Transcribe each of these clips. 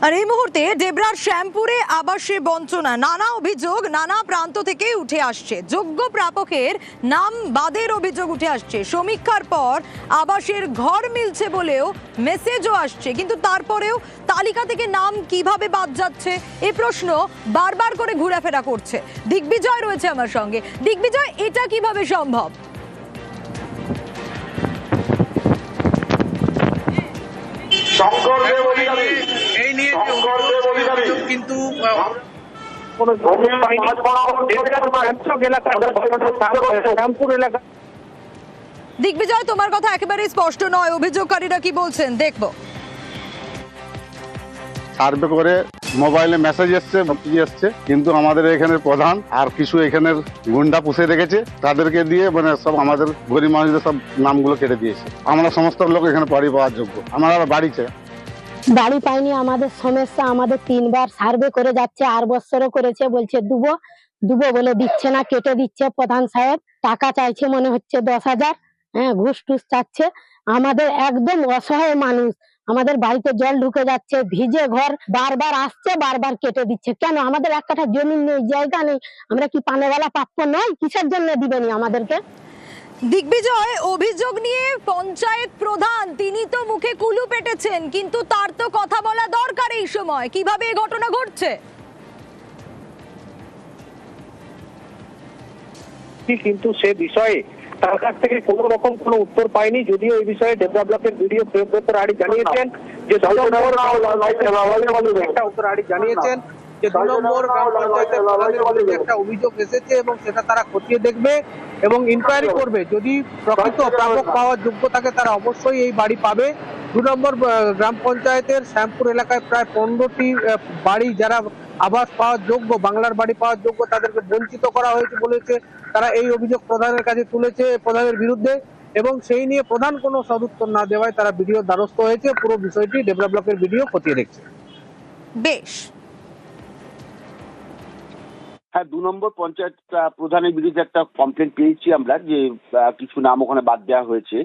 আর এই মুহূর্তে ডেবরার শ্যামপুরে আবাসে বঞ্চনা, নানা অভিযোগ নানা প্রান্ত থেকে উঠে আসছে। যোগ্য প্রাপকের নাম বাদের অভিযোগ উঠে আসছে। সমীক্ষার পর আবাসের ঘর মিলছে বলেও মেসেজও আসছে, কিন্তু তারপরেও তালিকা থেকে নাম কিভাবে বাদ যাচ্ছে এই প্রশ্ন বারবার করে ঘোরাফেরা করছে। দিগ্বিজয় রয়েছে আমার সঙ্গে। দিগ্বিজয়, এটা কিভাবে সম্ভব? কিন্তু দিগ্বিজয়, তোমার কথা একেবারে স্পষ্ট নয়। অভিযোগকারীরা কি বলছেন দেখবো। সার্ভে করে মোবাইলে মেসেজ এসছে, কিন্তু আমাদের এখানের প্রধান আর কিছু এখানের গুন্ডা পুষে রেখেছে, তাদেরকে দিয়ে মানে সব আমাদের গরিব মানুষদের সব নামগুলো কেটে দিয়েছে। আমরা সমস্ত লোক এখানে বাড়ি পাওয়ার যোগ্য, আমরা বাড়ি চাই। বাড়ি পাইনি, আমাদের সমস্যা। আমাদের 3 বার সার্ভে করে যাচ্ছে, 8 বছরও করেছে, বলছে দুবো বলে দিচ্ছে না, কেটে দিচ্ছে। প্রধান সাহেব টাকা চাইছে, মনে হচ্ছে 10,000, ঘুষ টুস চাচ্ছে। আমাদের একদম অসহায় মানুষ, আমাদের বাড়িতে জল ঢুকে যাচ্ছে, ভিজে ঘর, বারবার আসছে, বারবার কেটে দিচ্ছে। কেন? আমাদের এক কাঠা জমি নেই, জায়গা নেই, আমরা কি পানেওয়ালা প্রাপ্য নয়? কিসের জন্য দিবেনি আমাদেরকে? দিগ্বিজয়, অভিযোগ নিয়ে পঞ্চায়েত প্রধান তিনি তো মুখে কুলু পেটেছেন, কিন্তু তার তো কথা বলা দরকার এই সময়। কিভাবে এই ঘটনা ঘটছে? কিন্তু সে বিষয়ে তার কাছ থেকে কোনো রকম কোনো উত্তর পাইনি। যদিও এই বিষয়ে ডেবরা ব্লকের ভিডিও প্রয়োগদত্ত রাড়ি জানিয়েছেন যে 2 নম্বর গ্রাম পঞ্চায়েতের প্রধানের বিরুদ্ধে একটা অভিযোগ এসেছে এবং সেটা তারা খতিয়ে দেখবে এবং ইনকোয়ারি করবে। যদি প্রকৃত প্রাপক পাওয়ার যোগ্য থাকে তারা অবশ্যই এই বাড়ি পাবে। 2 নম্বর গ্রাম পঞ্চায়েতের শ্যামপুর এলাকায় প্রায় 15টি বাড়ি যারা আবাস পাওয়ার যোগ্য, বাংলার বাড়ি পাওয়ার যোগ্য, তাদেরকে বঞ্চিত করা হয়েছে বলেছে তারা এই অভিযোগ প্রধানের কাছে তুলেছে প্রধানের বিরুদ্ধে, এবং সেই নিয়ে প্রধান কোনো সদুত্তর না দেওয়ায় তারা ভিডিও দ্বারস্থ হয়েছে। পুরো বিষয়টি ডেবরা ব্লকের ভিডিও খতিয়ে দেখছে। বেশ। হ্যাঁ, 2 নম্বর পঞ্চায়েত প্রধানের বিরুদ্ধে একটা কমপ্লেন পেয়েছি আমরা, যে কিছু নাম ওখানে বাদ দেওয়া হয়েছে,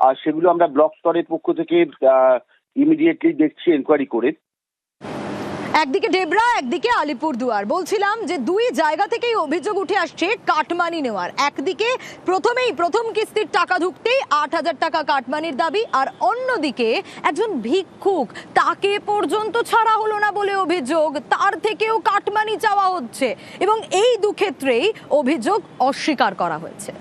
আর সেগুলো আমরা ব্লক স্তরের পক্ষ থেকে ইমিডিয়েটলি দেখছি এনকোয়ারি করে। একদিকে ডেবরা, একদিকে আলিপুরদুয়ার। বলছিলাম যে দুই জায়গা থেকেই অভিযোগ উঠে আসছে কাটমানি নেওয়ার। একদিকে প্রথম কিস্তির টাকা ঢুকতেই 8,000 টাকা কাটমানির দাবি, আর অন্যদিকে একজন ভিক্ষুক, তাকে পর্যন্ত ছাড়া হলো না বলে অভিযোগ, তার থেকেও কাটমানি চাওয়া হচ্ছে, এবং এই দুক্ষেত্রেই অভিযোগ অস্বীকার করা হয়েছে।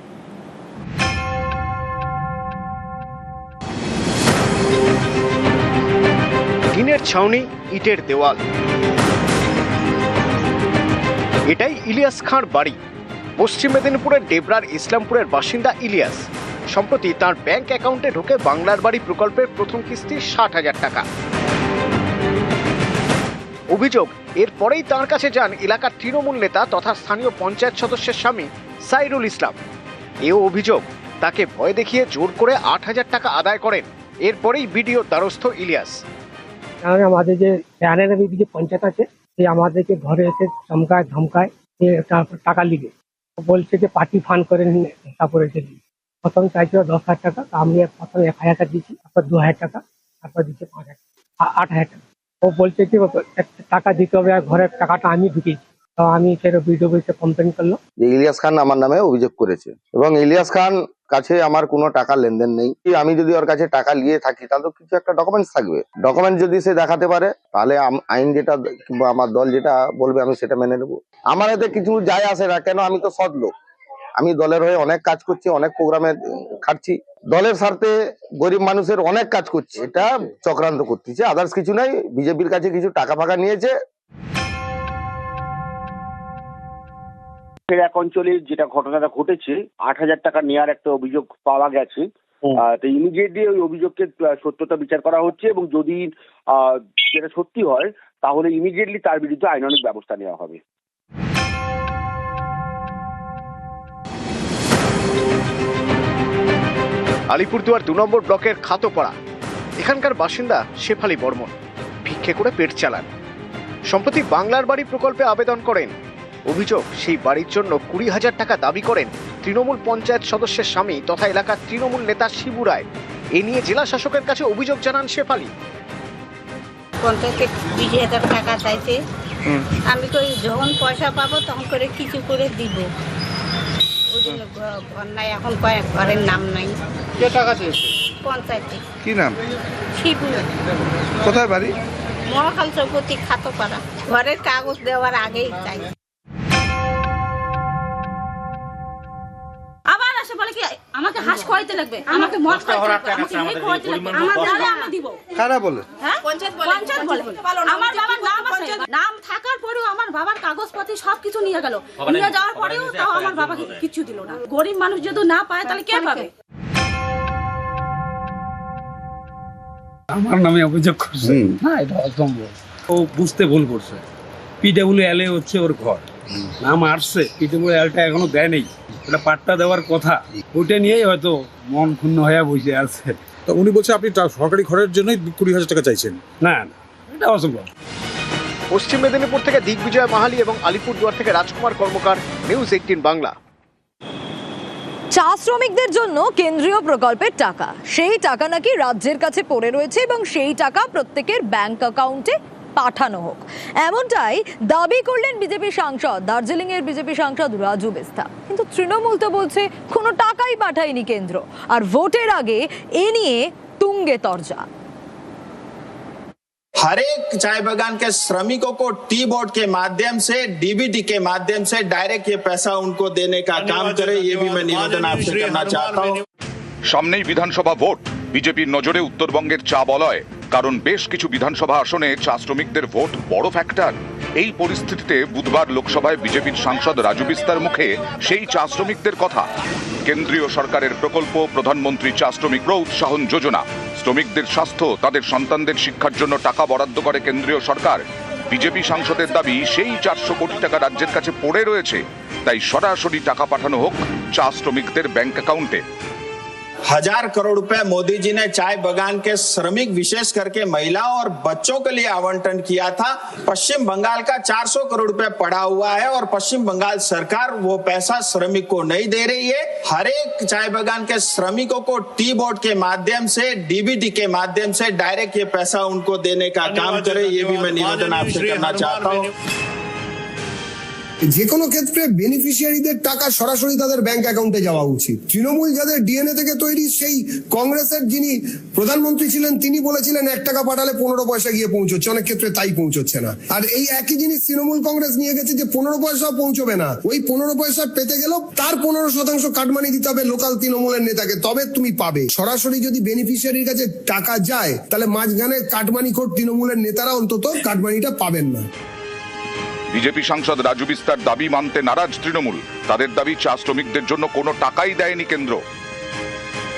টিনের ছাউনি, ইটের দেওয়াল, এটাই ইলিয়াস খাঁর বাড়ি। পশ্চিম মেদিনীপুরের ডেবরার ইসলামপুরের বাসিন্দা ইলিয়াস সম্প্রতি তার ব্যাংক অ্যাকাউন্টে ঢোকে বাংলার বাড়ি প্রকল্পের প্রথম কিস্তি 60,000 টাকা। অভিযোগ, এরপরেই তার কাছে যান এলাকার তৃণমূল নেতা তথা স্থানীয় পঞ্চায়েত সদস্যের স্বামী সাইরুল ইসলাম। এও অভিযোগ, তাকে ভয় দেখিয়ে জোর করে 8,000 টাকা আদায় করেন। এরপরেই ভিডিও দ্বারস্থ ইলিয়াস। আমাদের যে যে পঞ্চায়েত আছে, সে আমাদেরকে ঘরে এসে ধমকায় টাকা লিখে বলছে যে পার্টি ফান্ড করে তারপরে প্রথম চাইছিল 10,000 টাকা, আমি প্রথম 1,000 টাকা দিচ্ছি, তারপর 2,000 টাকা, তারপর দিচ্ছে 8,000 টাকা। ও বলছে যে টাকা দিতে হবে, আর ঘরের টাকাটা আমি ঢুকেছি। তো আমি সেটা ভিডিও বসে কমপ্লেন করলো যে ইলিয়াস খান আমার নামে অভিযোগ করেছে, এবং ইলিয়াস খান কাছে আমার কোনো টাকা লেনদেন নেই। আমি যদি ওর কাছে টাকা নিয়ে থাকি তাহলে কিছু একটা ডকুমেন্টস থাকবে। ডকুমেন্ট যদি সে দেখাতে পারে তাহলে আইন যেটা কিংবা আমার দল যেটা বলবে আমি সেটা মেনে নেবো। আমার এতে কিছু যায় আসে না, কেন? আমি তো সৎ লোক, আমি দলের হয়ে অনেক কাজ করছি, অনেক প্রোগ্রামে খাটছি, দলের স্বার্থে গরিব মানুষের অনেক কাজ করছি। এটা চক্রান্ত করতেছে, আদার্স কিছু নাই। বিজেপির কাছে কিছু টাকা ফাঁকা নিয়েছে। এক অঞ্চলে যেটা ঘটনাটা ঘটেছে, 8,000 টাকা নেওয়ার একটা অভিযোগ পাওয়া গেছে। তো ইমিডিয়েটলি ওই অভিযোগকে সত্যতা বিচার করা হচ্ছে, এবং যদি যেটা সত্যি হয় তাহলে ইমিডিয়েটলি তার বিরুদ্ধে আইনানুগ ব্যবস্থা নেওয়া হবে। আলিপুরদুয়ার 2 নম্বর ব্লকের খাতোপাড়া, এখানকার বাসিন্দা শেফালি বর্মন ভিক্ষে করে পেট চালান। সম্প্রতি বাংলার বাড়ি প্রকল্পে আবেদন করেন। অভিযোগ, সেই বাড়ির জন্য 20,000 টাকা দাবি করেন তৃণমূল পঞ্চায়েত সদস্যের স্বামী তথা এলাকার তৃণমূল নেতা শিবু রায়। এ নিয়ে জেলা শাসকের কাছে অভিযোগ জানান শেফালি। পঞ্চায়েতে 20,000 টাকা চাইছে। আমি কই যখন পয়সা পাবো তখন করে কিছু করে দিব। ওই জন্য ঘর নাই, এখন কয়েক ঘরের নাম নাই। কে টাকা চেয়েছে? পঞ্চায়েতে। কি নাম? শিবু। কোথায় বাড়ি? মহাকাল চৌপতি খাতপাড়া। ঘরের কাগজ দেওয়ার আগেই চাই। আবার আসে বলে কি আমাকে হাঁস খাওয়াইতে লাগবে, আমাকে মদ খাওয়াইতে লাগবে, আমাকে এই খাওয়াইতে লাগবে, আমার তাহলে আমি দিব। কারা বলে? হ্যাঁ, পঞ্চায়েত বলে। আমার বাবার নাম আছে, নাম থাকার পরেও আমার বাবার কাগজপত্র সবকিছু নিয়ে গেল। নিয়ে যাওয়ার পরেও তাও আমার বাবাকে কিছু দিল না। গরিব মানুষ যদি না পায় তাহলে কে পাবে? আমার নামে অভিযোগ করছে না, এটা অসম্ভব। ও বুঝতে ভুল করছে। PWL হচ্ছে ওর ঘর, নাম আসছে, PWLটা এখনো দেয় নেই, এটা পাট্টা দেওয়ার কথা, ওইটা নিয়েই হয়তো মন ক্ষুণ্ণ হয়ে বসে আছে। তো উনি বলছে আপনি সরকারি ঘরের জন্যই 20,000 টাকা চাইছেন। না না, এটা অসম্ভব। পশ্চিম মেদিনীপুর থেকে দিগ্বিজয় মাহালি এবং আলিপুরদুয়ার থেকে রাজকুমার কর্মকার, নিউজ 18 বাংলা। চা শ্রমিকদের জন্য কেন্দ্রীয় প্রকল্পের টাকা, সেই টাকা নাকি রাজ্যের কাছে পড়ে রয়েছে এবং সেই টাকা প্রত্যেকের ব্যাংক অ্যাকাউন্টে পাঠানো হোক, এমনটাই দাবি করলেন বিজেপি সাংসদ, দার্জিলিং এর বিজেপি সাংসদ রাজু বিস্তা। কিন্তু তৃণমূল তো বলছে কোনো টাকাই পাঠায়নি কেন্দ্র, আর ভোটের আগে এ নিয়ে তুঙ্গে তরজা। हर एक चाय बागान के श्रमिकों को टी बोर्ड के माध्यम से, डीबीटी के माध्यम से डायरेक्ट ये पैसा उनको देने का काम करे, ये भी मैं निवेदन आपसे करना चाहता हूँ। সামনেই বিধানসভা ভোট, বিজেপির নজরে উত্তরবঙ্গের চা বলয়, কারণ বেশ কিছু বিধানসভা আসনে চা শ্রমিকদের ভোট বড় ফ্যাক্টর। এই পরিস্থিতিতে বুধবার লোকসভায় বিজেপির সাংসদ রাজু বিস্তার মুখে সেই চা শ্রমিকদের কথা। কেন্দ্রীয় সরকারের প্রকল্প প্রধানমন্ত্রী চা শ্রমিক প্রোৎসাহন যোজনা, শ্রমিকদের স্বাস্থ্য, তাদের সন্তানদের শিক্ষার জন্য টাকা বরাদ্দ করে কেন্দ্রীয় সরকার। বিজেপি সাংসদের দাবি সেই 400 কোটি টাকা রাজ্যের কাছে পড়ে রয়েছে, তাই সরাসরি টাকা পাঠানো হোক চা শ্রমিকদের ব্যাংক অ্যাকাউন্টে। 1000 करोड़ रुपए मोदी जी ने चाय बागान के श्रमिक विशेष करके महिलाओं और बच्चों के लिए आवंटन किया था। पश्चिम बंगाल का 400 करोड़ रुपए पड़ा हुआ है और पश्चिम बंगाल सरकार वो पैसा श्रमिक को नहीं दे रही है। हर एक चाय बागान के श्रमिकों को टी बोर्ड के माध्यम से, डीबीटी के माध्यम से डायरेक्ट ये पैसा उनको देने का काम करे, ये भी मैं निवेदन आपसे करना चाहता हूँ। যে কোনো ক্ষেত্রে বেনিফিশিয়ারিদের টাকা সরাসরি তাদের ব্যাংক অ্যাকাউন্টে যাওয়া উচিত। তৃণমূল যাদের ডিএনএ থেকে তৈরি, সেই কংগ্রেসের যিনি প্রধানমন্ত্রী ছিলেন তিনি বলেছিলেন 1 টাকা পাঠালে 15 পয়সা গিয়ে পৌঁছচ্ছে, অনেক ক্ষেত্রে তাই পৌঁছচ্ছে না। আর এই একই জিনিস তৃণমূল কংগ্রেস নিয়ে গেছে যে 15 পয়সাও পৌঁছবে না, ওই 15 পয়সা পেতে গেলেও তার 15% কাটমানি দিতে হবে লোকাল তৃণমূলের নেতাকে, তবে তুমি পাবে। সরাসরি যদি বেনিফিশিয়ারির কাছে টাকা যায় তাহলে মাঝখানে কাটমানি খোর তৃণমূলের নেতারা অন্তত কাটমানিটা পাবেন না। বিজেপি সাংসদ রাজু বিস্তার দাবি মানতে নারাজ তৃণমূল। তাদের দাবি চা শ্রমিকদের জন্য কোনো টাকাই দেয়নি কেন্দ্র।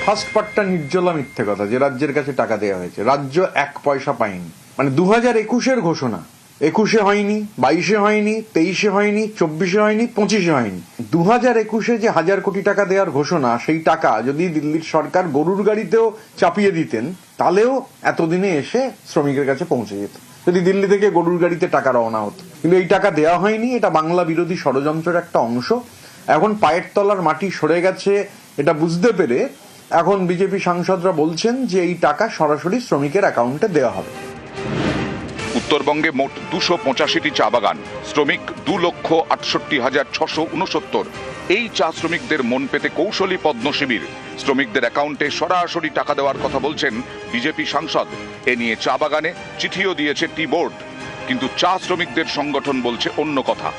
ফার্স্ট পার্টটা নির্জলা মিথ্যে কথা যে রাজ্যের কাছে টাকা দেওয়া হয়েছে, রাজ্য 1 পয়সা পায়নি। মানে 2021-এর ঘোষণা 21-এ হয়নি, 22-এ হয়নি, 23-এ হয়নি, 24-এ হয়নি, 25-এ হয়নি। 2021-এ যে 1000 কোটি টাকা দেওয়ার ঘোষণা, সেই টাকা যদি দিল্লির সরকার গরুর গাড়িতেও চাপিয়ে দিতেন তাহলেও এতদিনে এসে শ্রমিকের কাছে পৌঁছে যেত, যদি দিল্লি থেকে গরুর গাড়িতে টাকা রওনা হতো। কিন্তু এই টাকা দেওয়া হয়নি, এটা বাংলা বিরোধী ষড়যন্ত্রের একটা অংশ। এখন পায়ের তলার মাটি সরে গেছে এটা বুঝতে পেরে এখন বিজেপি সাংসদরা বলছেন যে এই টাকা সরাসরি শ্রমিকের অ্যাকাউন্টে দেওয়া হবে। উত্তরবঙ্গে মোট 285টি চা বাগান, শ্রমিক 2,68,669। এই চা শ্রমিকদের মন পেতে কৌশলী পদ্ম শিবির, শ্রমিকদের অ্যাকাউন্টে সরাসরি টাকা দেওয়ার কথা বলছেন বিজেপি সাংসদ। এ নিয়ে চা বাগানে চিঠিও দিয়েছে টি বোর্ড, কিন্তু চা শ্রমিকদের সংগঠন বলছে অন্য কথা।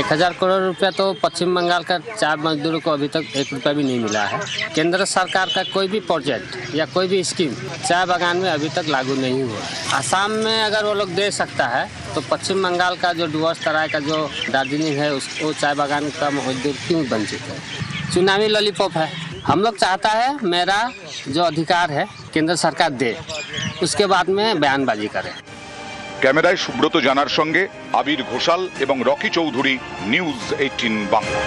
1000 करोड़ रुपया तो पश्चिम बंगाल का चार मजदूरों को अभी तक 1 रुपया भी नहीं मिला है। केंद्र सरकार का कोई भी प्रोजेक्ट या कोई भी स्कीम चाय बागान में अभी तक लागू नहीं हुआ। असम में अगर वो लोग दे सकता है तो पश्चिम बंगाल का जो डुवर्स तराई का जो दार्जिलिंग है वो चाय बागान का मजदूर क्यों वंचित है? चुनावी लॉलीपॉप है। हम लोग चाहता है मेरा जो अधिकार है केंद्र सरकार दे, उसके बाद में बयानबाजी करे। ক্যামেরায় সুব্রত জানার সঙ্গে আবির ঘোষাল এবং রকি চৌধুরী, নিউজ 18 বাংলা।